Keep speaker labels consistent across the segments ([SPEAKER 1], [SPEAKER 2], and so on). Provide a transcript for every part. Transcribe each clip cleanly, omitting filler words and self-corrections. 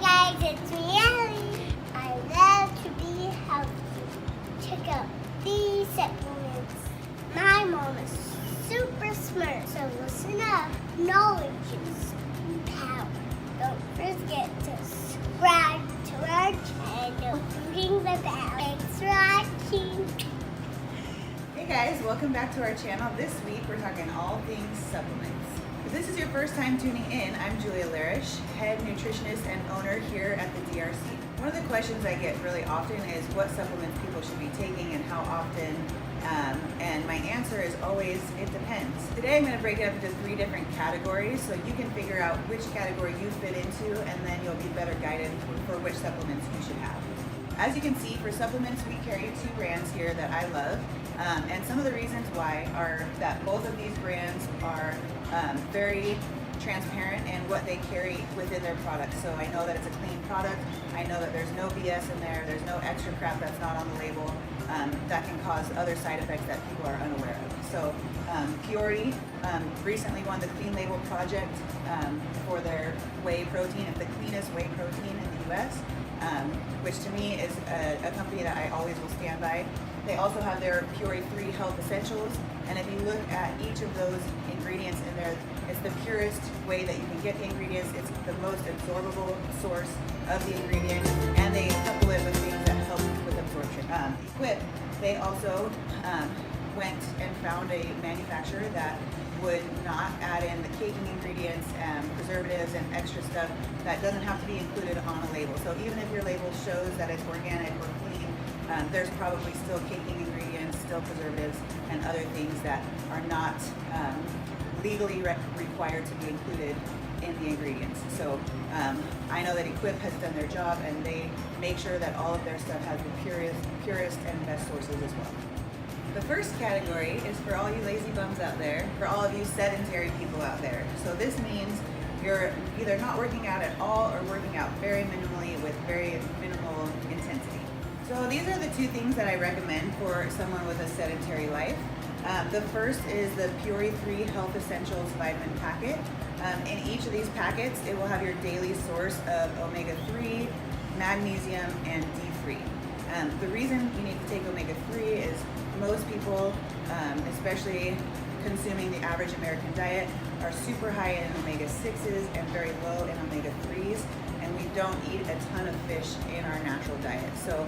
[SPEAKER 1] Hi guys, it's me, Ellie. I love to be healthy. Check out these supplements. My mom is super smart, so listen up. Knowledge is power. Don't forget to subscribe to our channel, ring the bell. Thanks for watching.
[SPEAKER 2] Hey guys, welcome back to our channel. This week we're talking all things supplements. If this is your first time tuning in, I'm Julia Larish, head nutritionist and owner here at the DRC. One of the questions I get really often is what supplements people should be taking and how often, and my answer is always, it depends. Today I'm going to break it up into 3 different categories so you can figure out which category you fit into, and then you'll be better guided for which supplements you should have. As you can see, for supplements we carry 2 brands here that I love, and some of the reasons why are that both of these brands are very transparent in what they carry within their products. So I know that it's a clean product, I know that there's no BS in there's no extra crap that's not on the label that can cause other side effects that people are unaware of. So Purity recently won the Clean Label Project for their whey protein. It's the cleanest whey protein in the US, which to me is a company that I always will stand by. They also have their Purity 3 Health Essentials, and if you look at each of those ingredients in there, it's the purest way that you can get the ingredients. It's the most absorbable source of the ingredients, and they couple it with things that help with absorption. Equip, they also went and found a manufacturer that would not add in the caking ingredients and preservatives and extra stuff that doesn't have to be included on a label. So even if your label shows that it's organic or clean, there's probably still caking ingredients, still preservatives, and other things that are not legally required to be included in the ingredients. So I know that Equip has done their job, and they make sure that all of their stuff has the purest and best sources as well. The first category is for all you lazy bums out there, for all of you sedentary people out there. So this means you're either not working out at all or working out very minimally with very minimal intensity. So these are the 2 things that I recommend for someone with a sedentary life. The first is the Purity 3 Health Essentials Vitamin Packet. In each of these packets, it will have your daily source of omega-3, magnesium, and D3. The reason you need to take omega-3 is most people, especially consuming the average American diet, are super high in omega-6s and very low in omega-3s, and we don't eat a ton of fish in our natural diet. So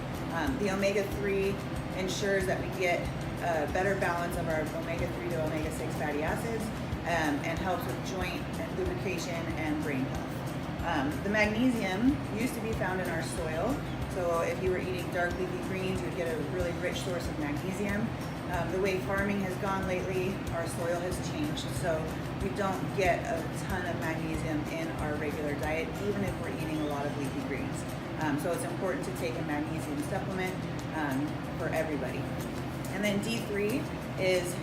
[SPEAKER 2] the omega-3 ensures that we get a better balance of our omega-3 to omega-6 fatty acids, and helps with joint and lubrication and brain health. The magnesium used to be found in our soil. So if you were eating dark leafy greens, you would get a really rich source of magnesium. The way farming has gone lately, our soil has changed, so we don't get a ton of magnesium in our regular diet, even if we're eating a lot of leafy greens. So it's important to take a magnesium supplement for everybody. And then D3 is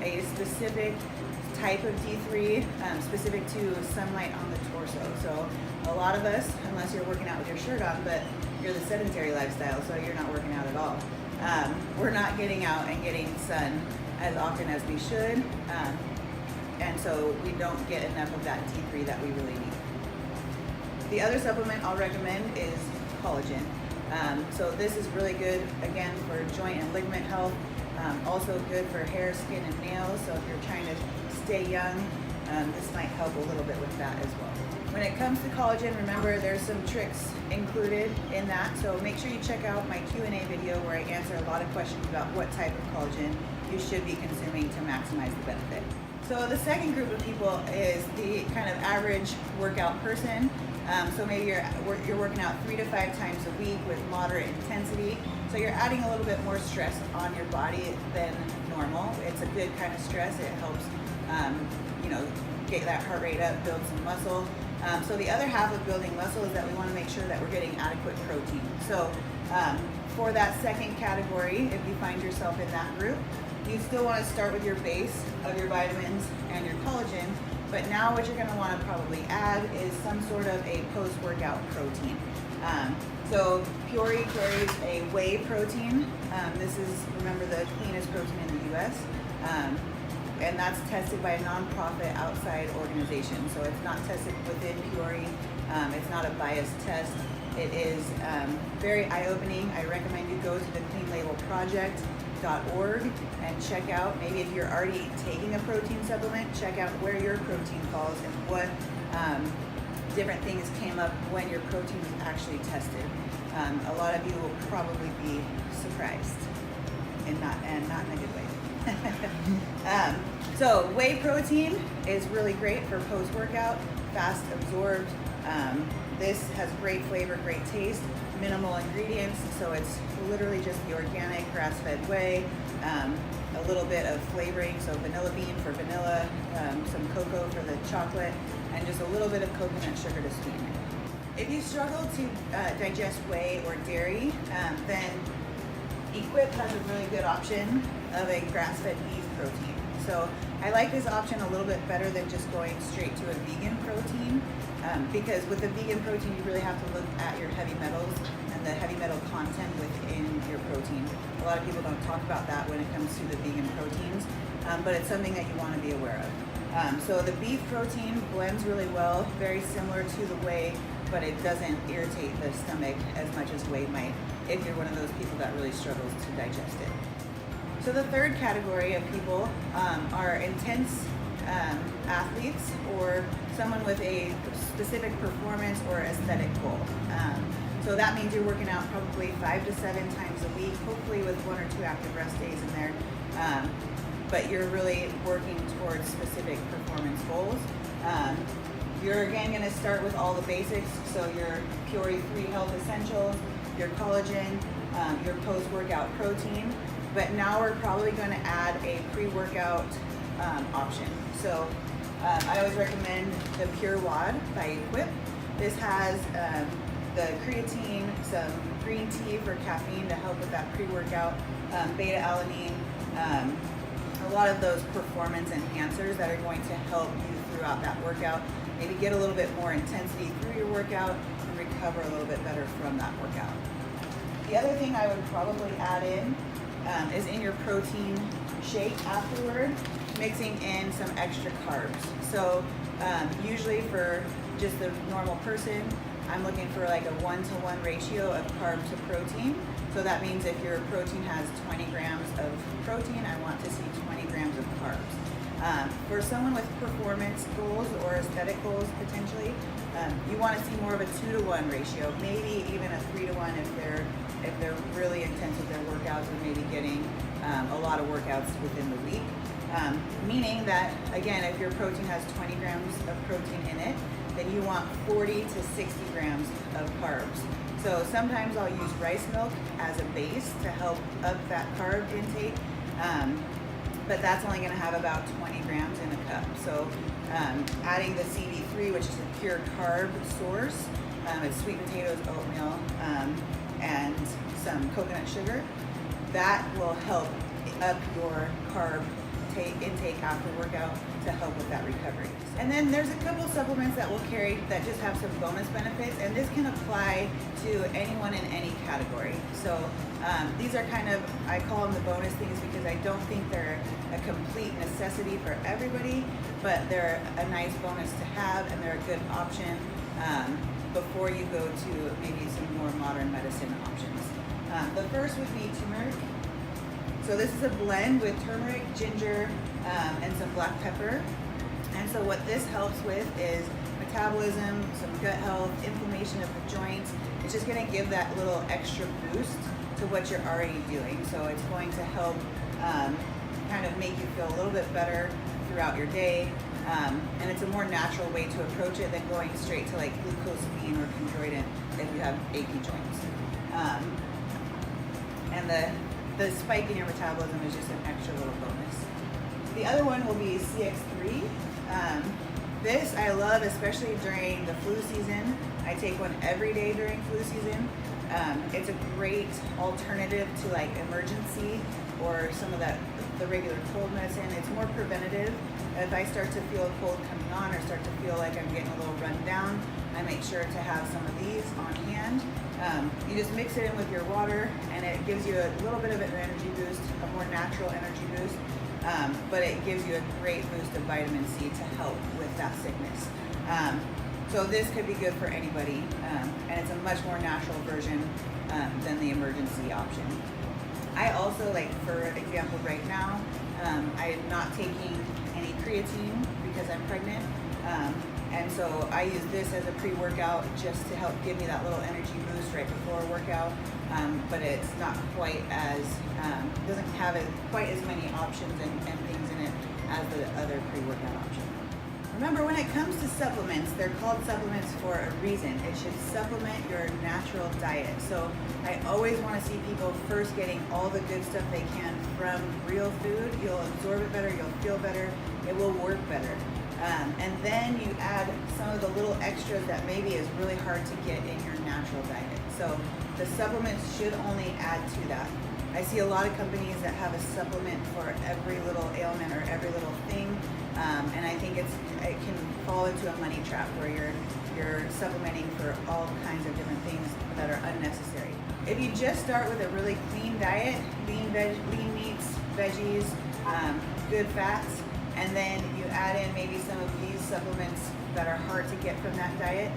[SPEAKER 2] a specific type of D3 specific to sunlight on the torso. So a lot of us, unless you're working out with your shirt on, but you're the sedentary lifestyle, so you're not working out at all. We're not getting out and getting sun as often as we should, and so we don't get enough of that D3 that we really need. The other supplement I'll recommend is collagen. So this is really good, again, for joint and ligament health, also good for hair, skin, and nails. So if you're trying to stay young, this might help a little bit with that as well. When it comes to collagen, remember there's some tricks included in that, so make sure you check out my Q&A video where I answer a lot of questions about what type of collagen you should be consuming to maximize the benefit. So the second group of people is the kind of average workout person. So maybe you're working out 3 to 5 times a week with moderate intensity. So you're adding a little bit more stress on your body than normal. It's a good kind of stress. It helps, get that heart rate up, build some muscle. So the other half of building muscle is that we want to make sure that we're getting adequate protein. So for that second category, if you find yourself in that group, you still want to start with your base of your vitamins and your collagen, but now what you're going to want to probably add is some sort of a post-workout protein. So Purity carries a whey protein. This is, remember, the cleanest protein in the US. and that's tested by a nonprofit outside organization. So it's not tested within Peoria. It's not a biased test. It is very eye-opening. I recommend you go to the cleanlabelproject.org and check out, maybe if you're already taking a protein supplement, check out where your protein falls and what different things came up when your protein was actually tested. A lot of you will probably be surprised, and not in a good way. So whey protein is really great for post-workout, fast absorbed. This has great flavor, great taste, minimal ingredients, so it's literally just the organic grass-fed whey, a little bit of flavoring, so vanilla bean for vanilla, some cocoa for the chocolate, and just a little bit of coconut sugar to sweeten it. If you struggle to digest whey or dairy, then Equip has a really good option of a grass-fed beef protein. So I like this option a little bit better than just going straight to a vegan protein, because with the vegan protein you really have to look at your heavy metals and the heavy metal content within your protein. A lot of people don't talk about that when it comes to the vegan proteins, but it's something that you want to be aware of. So the beef protein blends really well, very similar to the whey, but it doesn't irritate the stomach as much as whey might if you're one of those people that really struggles to digest it. So the third category of people are intense athletes or someone with a specific performance or aesthetic goal. So that means you're working out probably 5 to 7 times a week, hopefully with 1 or 2 active rest days in there. But you're really working towards specific performance goals. You're again going to start with all the basics, so your Peoria 3 Health Essentials, your collagen, your post-workout protein, but now we're probably going to add a pre-workout option. So I always recommend the Pure WOD by Equip. This has the creatine, some green tea for caffeine to help with that pre-workout, beta-alanine, a lot of those performance enhancers that are going to help you throughout that workout. Maybe get a little bit more intensity through your workout and recover a little bit better from that workout. The other thing I would probably add in is in your protein shake afterward, mixing in some extra carbs. So usually for just the normal person, I'm looking for like a 1-to-1 ratio of carb to protein. So that means if your protein has 20 grams of protein, I want to see 20 grams of carbs. For someone with performance goals or aesthetic goals potentially, you want to see more of a 2-to-1 ratio, maybe even a 3-to-1 if they're really intense with their workouts and maybe getting a lot of workouts within the week. Meaning that, again, if your protein has 20 grams of protein in it, then you want 40 to 60 grams of carbs. So sometimes I'll use rice milk as a base to help up that carb intake, but that's only going to have about 20 grams in a cup. So adding the CV3, which is a pure carb source, it's sweet potatoes, oatmeal, and some coconut sugar, that will help up your carb intake after workout to help with that recovery. And then there's a couple supplements that we'll carry that just have some bonus benefits, and this can apply to anyone in any category. So these are kind of, I call them the bonus things because I don't think they're a complete necessity for everybody, but they're a nice bonus to have, and they're a good option before you go to maybe some more modern medicine options. The first would be turmeric. So this is a blend with turmeric, ginger, and some black pepper. And so what this helps with is metabolism, some gut health, inflammation of the joints. It's just going to give that little extra boost to what you're already doing. So it's going to help kind of make you feel a little bit better throughout your day. And it's a more natural way to approach it than going straight to like glucosamine or chondroitin if you have achy joints. And the spike in your metabolism is just an extra little bonus. The other one will be CX3. This I love, especially during the flu season. I take one every day during flu season. It's a great alternative to like emergency or some of the regular cold medicine. It's more preventative. If I start to feel a cold coming on or start to feel like I'm getting a little run down, I make sure to have some of these on hand. You just mix it in with your water, and it gives you a little bit of an energy boost, a more natural energy boost. but it gives you a great boost of vitamin C to help with that sickness. So this could be good for anybody, and it's a much more natural version than the emergency option. I also, like for example, right now, I am not taking any creatine because I'm pregnant, and so I use this as a pre-workout just to help give me that little energy boost right before a workout, but it's not quite as, doesn't have quite as many options and things in it as the other pre-workout option. Remember, when it comes to supplements, they're called supplements for a reason. It should supplement your natural diet. So I always want to see people first getting all the good stuff they can from real food. You'll absorb it better, you'll feel better, it will work better. And then you add some of the little extras that maybe is really hard to get in your natural diet. So the supplements should only add to that. I see a lot of companies that have a supplement for every little ailment or every little thing, and I think it can fall into a money trap where you're supplementing for all kinds of different things that are unnecessary. If you just start with a really clean diet, lean meats, veggies, good fats, and then you add in maybe some of these supplements that are hard to get from that diet,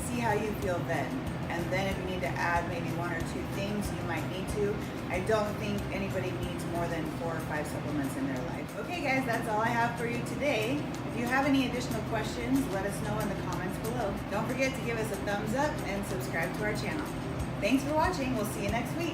[SPEAKER 2] see how you feel then. And then if you need to add maybe 1 or 2 things, you might need to. I don't think anybody needs more than 4 or 5 supplements in their life. Okay guys, that's all I have for you today. If you have any additional questions, let us know in the comments below. Don't forget to give us a thumbs up and subscribe to our channel. Thanks for watching. We'll see you next week.